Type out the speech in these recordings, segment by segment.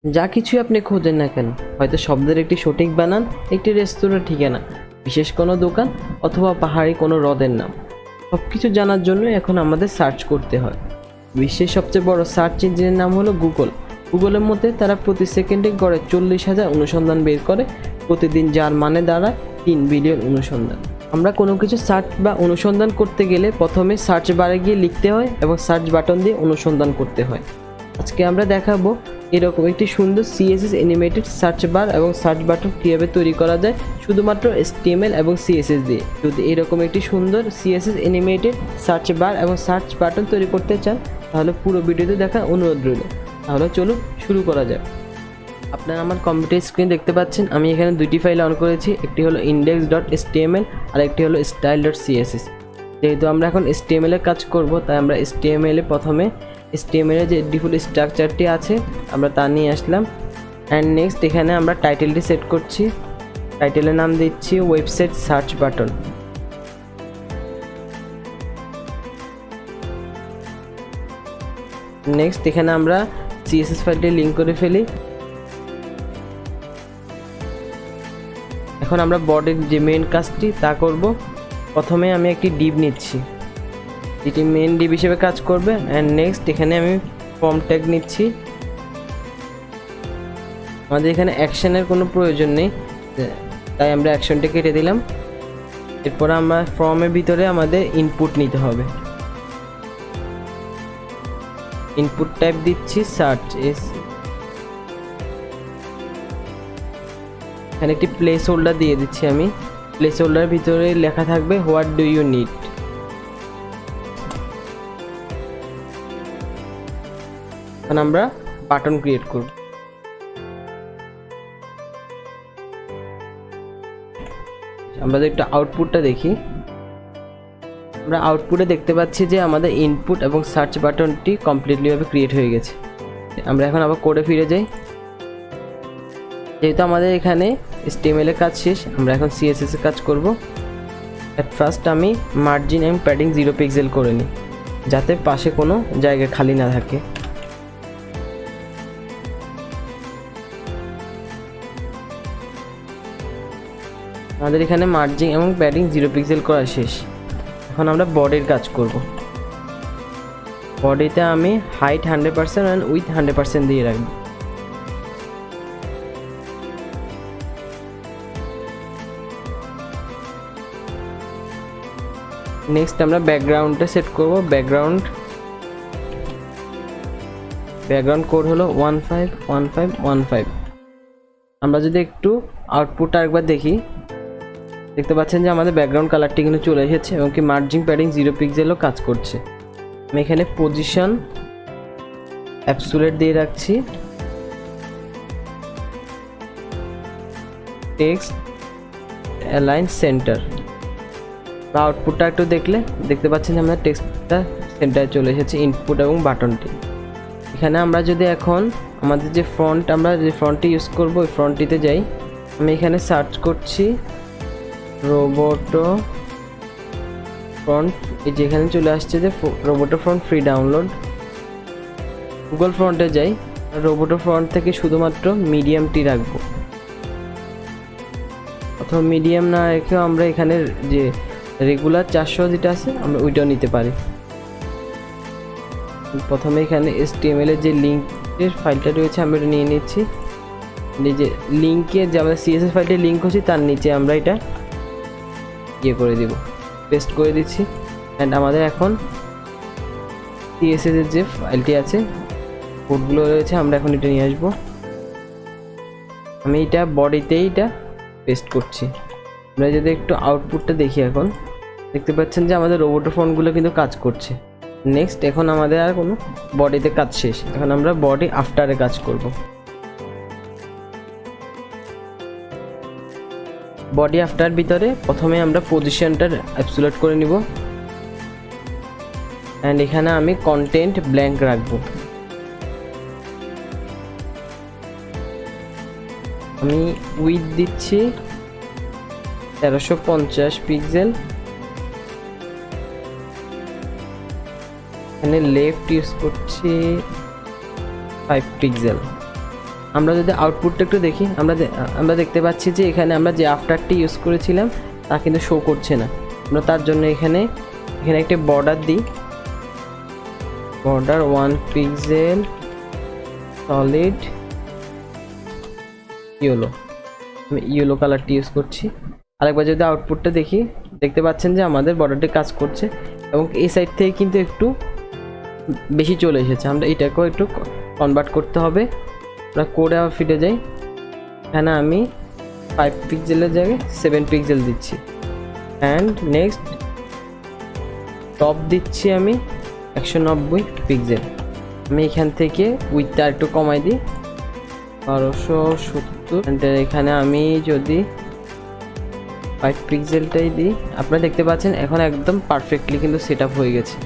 যা কিছুই আপনি খোঁজেন না কেন, হয়তো শব্দের একটি সঠিক বানান, একটি রেস্তোরাঁর ঠিকানা, বিশেষ কোনো দোকান অথবা পাহাড়ি কোনো হ্রদের নাম, সব কিছু জানার জন্য এখন আমাদের সার্চ করতে হয়। বিশ্বের সবচেয়ে বড় সার্চ ইঞ্জিনের নাম হলো গুগল। গুগলের মধ্যে তারা প্রতি সেকেন্ডে গড়ে 40,000 অনুসন্ধান বের করে প্রতিদিন, যার মানে দাঁড়ায় 3 বিলিয়ন অনুসন্ধান। আমরা কোনো কিছু সার্চ বা অনুসন্ধান করতে গেলে প্রথমে সার্চ বারে গিয়ে লিখতে হয় এবং সার্চ বাটন দিয়ে অনুসন্ধান করতে হয়। আজকে আমরা দেখাবো এরকম একটি সুন্দর CSS অ্যানিমেটেড সার্চ বার এবং সার্চ বাটন কীভাবে তৈরি করা যায় শুধুমাত্র HTML এবং CSS দিয়ে। যদি এরকম একটি সুন্দর CSS অ্যানিমেটেড সার্চ বার এবং সার্চ বাটন তৈরি করতে চান তাহলে পুরো ভিডিওতে দেখার অনুরোধ রইল। তাহলে চলুন শুরু করা যাক। আপনারা আমার কম্পিউটার স্ক্রিন দেখতে পাচ্ছেন। আমি এখানে দুইটি ফাইল অন করেছি, একটি হলো index.html আর একটি হলো style.css। যেহেতু আমরা এখন HTML এর কাজ করব, তাই আমরা HTML এ প্রথমে HTML এর যে ডিফল্ট স্ট্রাকচারটি আছে আমরা তা নিয়ে আসলাম। অ্যান্ড নেক্সট এখানে আমরা টাইটেলটি সেট করছি। টাইটেলের নাম দিচ্ছি ওয়েবসাইট সার্চ বাটন। নেক্সট এখানে আমরা CSS ফাইলটি লিঙ্ক করে ফেলি। এখন আমরা বডির যে মেন কাজটি তা করব। প্রথমে আমি একটি ডিভ নিচ্ছি, যেটি মেন ডিভ হিসেবে কাজ করবে। অ্যান্ড নেক্সট এখানে আমি ফর্ম ট্যাগ নিচ্ছি। আমাদের এখানে অ্যাকশনের কোনো প্রয়োজন নেই, তাই আমরা অ্যাকশনটা কেটে দিলাম। এরপর আমরা ফর্মের ভিতরে আমাদের ইনপুট নিতে হবে। ইনপুট টাইপ দিচ্ছি সার্চ। এখানে একটি প্লেস হোল্ডার দিয়ে দিচ্ছি আমি। প্লেস হোল্ডারের ভিতরে লেখা থাকবে হোয়াট ডু ইউ নিড। এখন আমরা বাটন ক্রিয়েট করব। আমরা একটু আউটপুটটা দেখি। আমরা আউটপুটে দেখতে পাচ্ছি যে আমাদের ইনপুট এবং সার্চ বাটনটি কমপ্লিটলি ভাবে ক্রিয়েট হয়ে গেছে। আমরা এখন আবার কোডে ফিরে যাই। যেহেতু আমাদের এখানে HTML এর কাজ শেষ, আমরা এখন CSS এর কাজ করব। এট ফার্স্ট আমি মার্জিন এবং প্যাডিং 0 পিক্সেল করে নিই, যাতে পাশে কোনো জায়গা খালি না থাকে। আমাদের এখানে মার্জিন এবং প্যাডিং 0 পিক্সেল করা শেষ। এখন আমরা বডির কাজ করব। বডিতে আমি হাইট 100% অ্যান্ড উইথ 100% দিয়ে রাখব। নেক্সট আমরা ব্যাকগ্রাউন্ডটা সেট করব। ব্যাকগ্রাউন্ড কোড হলো 151515। আমরা যদি একটু আউটপুটটা একবার দেখি, দেখতে পাচ্ছেন যে আমাদের ব্যাকগ্রাউন্ড কালারটি কিন্তু চলে এসেছে এবং কি মার্জিং প্যাডিং 0 পিক্সেলও কাজ করছে। আমি এখানে পজিশন অ্যাবসোলিউট দিয়ে রাখছি। Text align center. আউটপুটটা একটু দেখলে দেখতে পাচ্ছেন যে আমাদের টেক্সটটা সেন্টারে চলে এসেছে, ইনপুট এবং বাটনটি। এখানে আমরা যদি এখন আমাদের যে আমরা যে ফন্টটি ইউজ করব ওই ফন্টটিতে যাই। আমি এখানে সার্চ করছি রোবোটো ফন্ট। এই যেখানে চলে আসছে যে Roboto font free download. Google ফন্টে যাই, রোবোটো ফন্ট থেকে শুধুমাত্র মিডিয়ামটি রাখবো, অথবা মিডিয়াম না রেখেও আমরা এখানে যে রেগুলার 400 যেটা আছে আমরা ওইটাও নিতে পারি। প্রথমে এখানে HTML এর যে লিঙ্কের ফাইলটা রয়েছে আমরা এটা নিয়ে নিচ্ছি। এই যে লিঙ্কের যে আমাদের CSS ফাইলটি লিঙ্ক হচ্ছে তার নিচে আমরা এটা করে দিব, পেস্ট করে দিচ্ছি। অ্যান্ড আমাদের এখন CSS এর যে ফাইলটি আছে, কোডগুলো রয়েছে, আমরা এখন এটা নিয়ে আসবো। আমি এটা বডিতেই এটা পেস্ট করছি। আমরা যদি একটু আউটপুটটা দেখি, এখন দেখতে পাচ্ছেন যে আমাদের রোবোটো ফন্টগুলো কিন্তু কাজ করছে। নেক্সট এখন আমাদের আর কোনো বডিতে কাজ শেষ। এখন আমরা বডি আফটারে কাজ করব। বডি আফটার ভিতরে প্রথমে আমরা পজিশনটা অ্যাবসোলিউট করে নিব। অ্যান্ড এখানে আমি কন্টেন্ট ব্ল্যাঙ্ক রাখবো। আমি উইথ দিচ্ছি 1350 পিক্সেল। এখানে লেফট ইউজ করছি 5 পিক্সেল। আমরা যদি আউটপুটটা একটু দেখি, আমরা দেখতে পাচ্ছি যে এখানে আমরা যে আফটারটি ইউজ করেছিলাম তা কিন্তু শো করছে না। আমরা তার জন্য এখানে একটি বর্ডার দিই, বর্ডার 1 পিক্সেল সলিড ইয়েলো, আমি ইয়েলো কালারটি ইউজ করছি। আরেকবার যদি আউটপুটটা দেখি, দেখতে পাচ্ছেন যে আমাদের বর্ডারটি কাজ করছে এবং এই সাইড থেকে কিন্তু একটু বেশি চলে এসেছে। আমরা এটাকেও একটু কনভার্ট করতে হবে। আমরা কোডে আবার ফিরে যাই, এখানে আমি 5 পিক্সেলের জায়গায় 7 পিক্সেল দিচ্ছি। অ্যান্ড নেক্সট টপ দিচ্ছি আমি 190 পিক্সেল। আমি এখান থেকে উইথটা একটু কমাই দিই 1270। এখানে আমি যদি 5 পিক্সেলটাই দিই, আপনারা দেখতে পাচ্ছেন এখন একদম পারফেক্টলি কিন্তু সেট আপ হয়ে গেছে।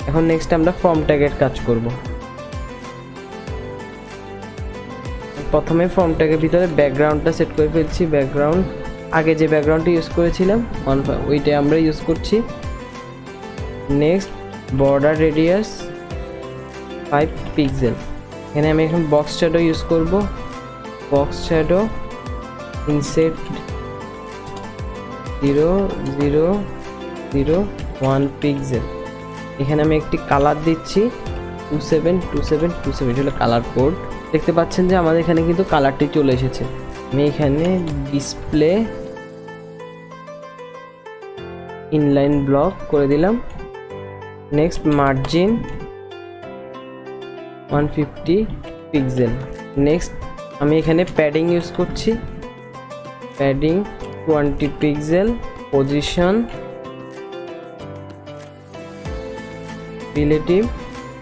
এখন নেক্সট আমরা ফর্ম ট্যাগের কাজ করব। প্রথমে ফর্ম ট্যাগের ভিতরে ব্যাকগ্রাউন্ডটা সেট করে ফেলছি। ব্যাকগ্রাউন্ড আগে যে ব্যাকগ্রাউন্ডটা ইউজ করেছিলাম ওইটাই আমরা ইউজ করছি। Next border radius 5 pixel. এখানে আমি এখন বক্স শ্যাডো ইউজ করব। Box shadow inset 0.001 pixel. এখানে আমি একটি কালার দিচ্ছি 272727, হলো কালার কোড। দেখতে পাচ্ছেন যে আমাদের এখানে কিন্তু কালারটি চলে এসেছে। আমি এখানে ডিসপ্লে ইনলাইন ব্লক করে দিলাম। Next margin 150 pixel. নেক্সট আমি এখানে প্যাডিং ইউজ করছি, প্যাডিং 20 পিক্সেল। Position relative.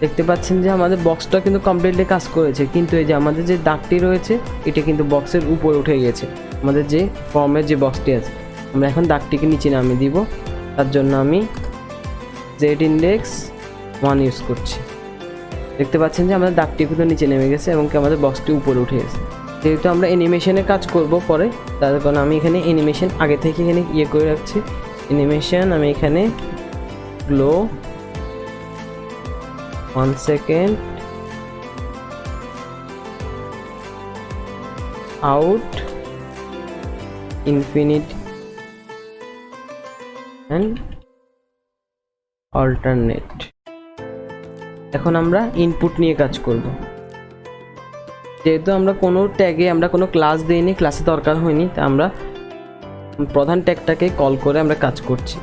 দেখতে পাচ্ছেন যে আমাদের বক্সটা কিন্তু কমপ্লিটলি কাজ করেছে, কিন্তু এই যে আমাদের যে দাগটি রয়েছে এটা কিন্তু বক্সের উপরে উঠে গেছে। আমাদের যে ফর্মের যে বক্সটি আছে, আমরা এখন দাগটিকে নিচে নামিয়ে দিব। তার জন্য আমি জেড ইন্ডেক্স 1 ইউজ করছি। দেখতে পাচ্ছেন যে আমাদের দাগটি কিন্তু নিচে নেমে গেছে এবং আমাদের বক্সটি উপরে উঠে গেছে। যেহেতু আমরা অ্যানিমেশনে কাজ করব পরে, তার কারণে আমি এখানে অ্যানিমেশন আগে থেকে এখানে করে রাখছি। অ্যানিমেশন আমি এখানে glow 1 second, out, infinite and alternate. এখন আমরা ইনপুট নিয়ে কাজ করব। যেহেতু আমরা কোনো ট্যাগে আমরা কোনো ক্লাস দিইনি, ক্লাসে দরকার হয়নি, তা আমরা প্রধান ট্যাগটাকে কল করে আমরা কাজ করছি।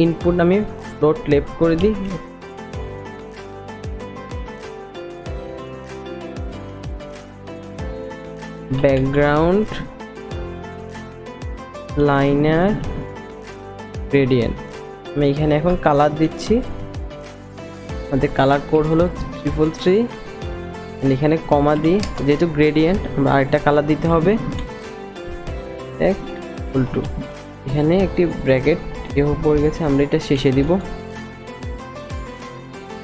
ইনপুট আমি ডট লেফট করে দিই। Background linear gradient. আমি এখানে এখন কালার দিচ্ছি। আমাদের কালার কোড হলো 333। এখানে কমা দিই, যেহেতু গ্রেডিয়েন্ট আমরা আরেকটা কালার দিতে হবে =2। এখানে একটি ব্র্যাকেট এভাবে পড়ে গেছে, আমরা এটা শেষে দিব।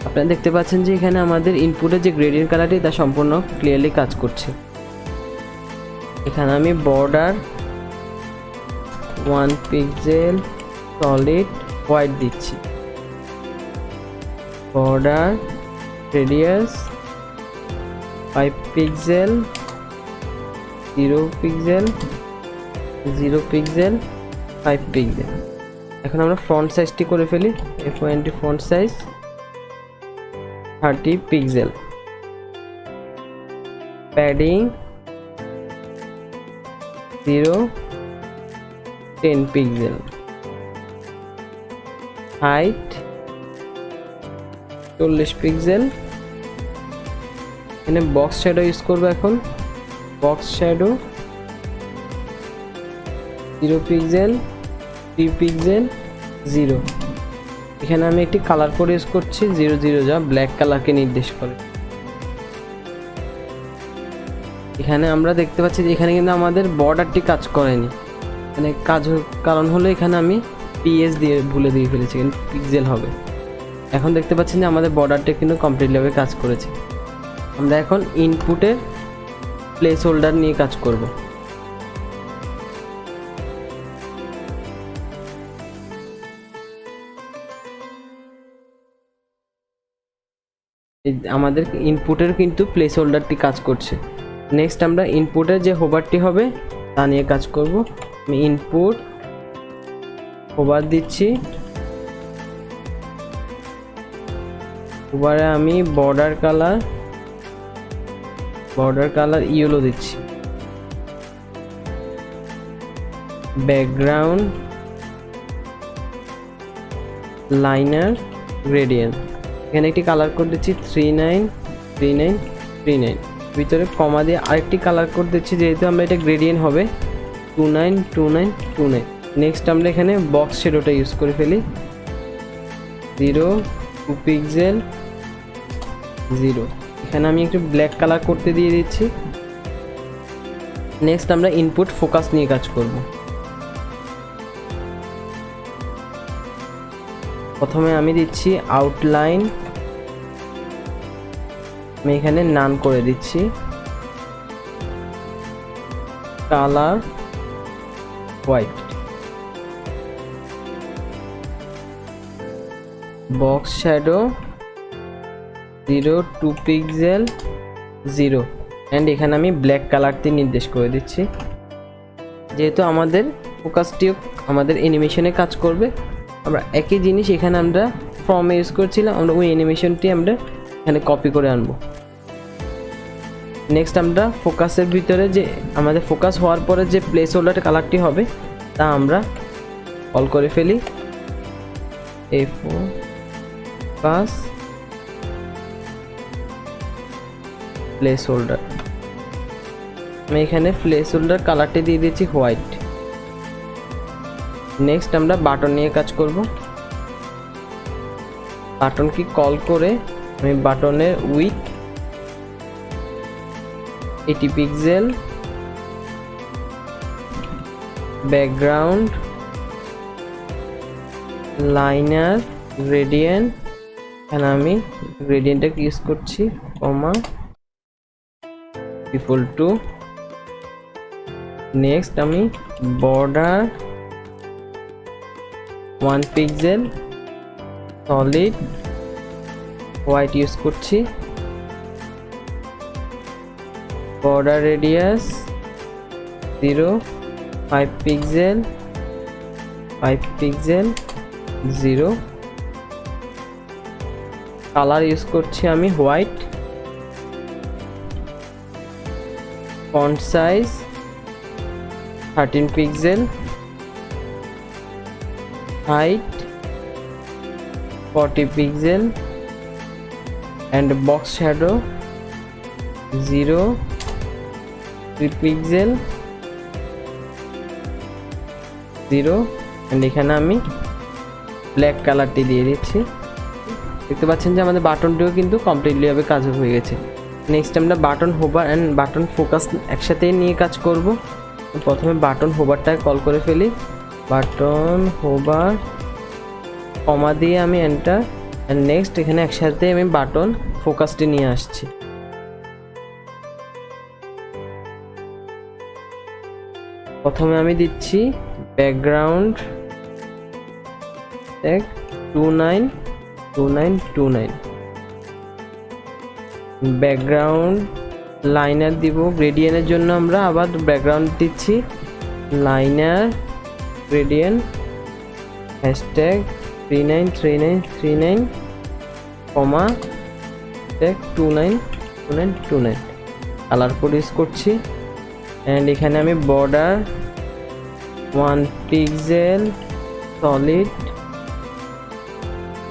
আপনারা দেখতে পাচ্ছেন যে এখানে আমাদের ইনপুটের যে গ্রেডিয়েন্ট কালারটি তা সম্পূর্ণ ক্লিয়ারলি কাজ করছে। এখানে আমি বর্ডার 1 পিক্সেল সলিড হোয়াইট দিচ্ছি। Border radius 5 pixel 0 pixel 0 pixel 5 pixel. এখন আমরা ফন্ট সাইজটি করে ফেলি। F20 font size 30 pixel. Padding 10 pixel. Height 40 pixel. এখানে বক্স শ্যাডো ইউজ করব। এখন বক্স শ্যাডো 0 পিক্সেল 3 পিক্সেল 0। এখানে আমি একটি কালার কোড ইউজ করছি 00, যা ব্ল্যাক কালারকে নির্দেশ করে। এখানে আমরা দেখতে পাচ্ছি যে এখানে কিন্তু আমাদের বর্ডারটি কাজ করেনি। এখানে কারণ হলো এখানে আমি পিএস দিয়ে ভুলে দিয়ে ফেলেছি, কিন্তু পিক্সেল হবে। এখন দেখতে পাচ্ছেন যে আমাদের বর্ডারটা কিন্তু কমপ্লিটভাবে কাজ করেছে। আমরা এখন ইনপুটের প্লেস হোল্ডার নিয়ে কাজ করব। আমাদের ইনপুটের কিন্তু প্লেস হোল্ডারটি কাজ করছে। নেক্সট আমরা ইনপুটের যে হোভারটি হবে তা নিয়ে কাজ করব। আমি ইনপুট হোভার দিচ্ছি, হোভারে আমি বর্ডার কালার ইয়েলো দিচ্ছি, ব্যাকগ্রাউন্ড লাইনার গ্রেডিয়েন্ট, এখানে একটি কালার কোড দিচ্ছি 393939, ভিতরে কমা দিয়ে আরেকটি কালার কোড দিচ্ছি, যেহেতু আমরা এটা গ্রেডিয়েন্ট হবে 292929। নেক্সট আমরা এখানে বক্স শ্যাডোটা ইউজ করে ফেলি, 0 2 পিক্সেল 0, এখানে আমি একটু ব্ল্যাক কালার করতে দিয়ে দিচ্ছি। নেক্সট আমরা ইনপুট ফোকাস নিয়ে কাজ করব। প্রথমে আমি দিচ্ছি আউটলাইন, আমি এখানে নান করে দিচ্ছি, colour white, box shadow 0 2 pixel 0, and এখানে আমি ব্ল্যাক কালারটি নির্দেশ করে দিচ্ছি। যেহেতু আমাদের ফোকাসটিও আমাদের অ্যানিমেশনে কাজ করবে, আমরা একই জিনিস এখানে আমরা ফর্মে ইউজ করছিলাম, আমরা ওই অ্যানিমেশনটি আমরা এখানে কপি করে আনবো। নেক্সট আমরা ফোকাসের ভিতরে যে আমাদের ফোকাস হওয়ার পরে যে প্লেস হোল্ডার কালারটি হবে তা আমরা কল করে ফেলি, ফোকাস প্লেস হোল্ডার, আমি এখানে প্লেস হোল্ডার কালারটি দিয়ে দিচ্ছি হোয়াইট। নেক্সট আমরা বাটন নিয়ে কাজ করব। বাটন কি কল করে আমি বাটনের width 80 pixel, background linear gradient, এখানে আমি গ্রেডিয়েন্টটা ইউজ করছি, কমা ইকুয়াল টু। নেক্সট আমি border 1 pixel solid white use করছি, border radius 0 5 pixel 0, colour use করছি আমি white, font size 13 pixel, height 40 pixel, and box shadow 0 3 pixel 0, and এখানে আমি ব্ল্যাক কালারটি দিয়ে দিচ্ছি। দেখতে পাচ্ছেন যে আমাদের বাটনটিও কিন্তু কমপ্লিটলি ভাবে কাজ হয়ে গেছে। নেক্সট আমরা button hover and button focus একসাথেই নিয়ে কাজ করব। প্রথমে বাটন হোভারটাকে কল করে ফেলি, বাটন হোভার কমা দিয়ে আমি এন্টার, অ্যান্ড নেক্সট এখানে একসাথে আমি বাটন ফোকাসটি নিয়ে আসছি। প্রথমে আমি দিচ্ছি ব্যাকগ্রাউন্ড 292929, ব্যাকগ্রাউন্ড লাইনার দিব, গ্রেডিয়েন্টের জন্য আমরা আবার ব্যাকগ্রাউন্ড দিচ্ছি, লাইনার গ্রেডিয়েন্ট হ্যাশট্যাগ 393939, কমা ট্যাগ 292929, কালার কোড ইউজ করছি। অ্যান্ড এখানে আমি বর্ডার 1 পিক্সেল সলিড,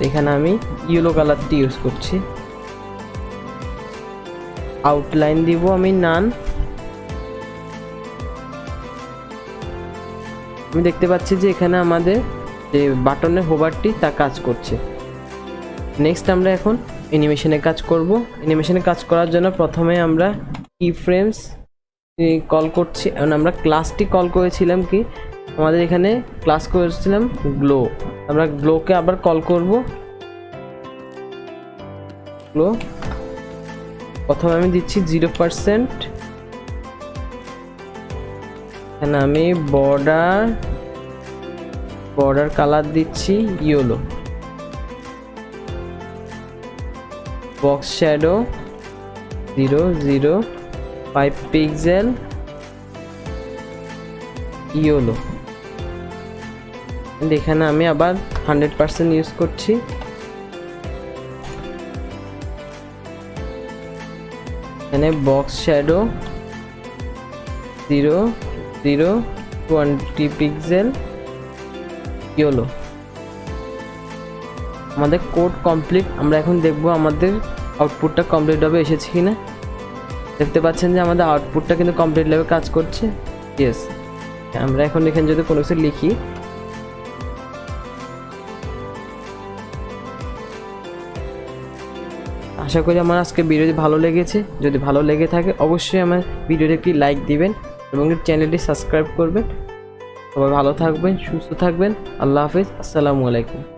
এখানে আমি ইয়েলো কালারটি ইউজ করছি। আউটলাইন দিব আমি নান, আমি দেখতে পাচ্ছি যে এখানে আমাদের যে বাটনের হোভারটি তা কাজ করছে। নেক্সট আমরা এখন অ্যানিমেশনে কাজ করব। অ্যানিমেশনে কাজ করার জন্য প্রথমে আমরা কি ফ্রেমস কল করছি, এবং আমরা ক্লাসটি কল করেছিলাম কি, আমাদের এখানে ক্লাস করেছিলাম গ্লো, আমরা গ্লোকে আবার কল করব। গ্লো প্রথমে আমি দিচ্ছি 0%, এখানে আমি বর্ডার কালার দিচ্ছি yellow, box shadow 0 0 5 pixel yellow. এখানে আমি আবার 100% ইউজ করছি। এখানে বক্স শ্যাডো 0 0 20 পিক্সেল ইয়েলো। আমাদের কোড কমপ্লিট। আমরা এখন দেখব আমাদের আউটপুটটা কমপ্লিটভাবে এসেছে কিনা। দেখতে পাচ্ছেন যে আমাদের আউটপুটটা কিন্তু কমপ্লিট লেভেলে কাজ করছে। ইয়েস, আমরা এখন এখানে যদি কোনো কিছু লিখি, আশা করি আমার আজকে ভিডিওটি ভালো লেগেছে। যদি ভালো লেগে থাকে অবশ্যই আমার ভিডিওটি একটি লাইক দিবেন এবং চ্যানেলটি সাবস্ক্রাইব করবেন। সবাই ভালো থাকবেন, সুস্থ থাকবেন। আল্লাহ হাফেজ, আসসালামু আলাইকুম।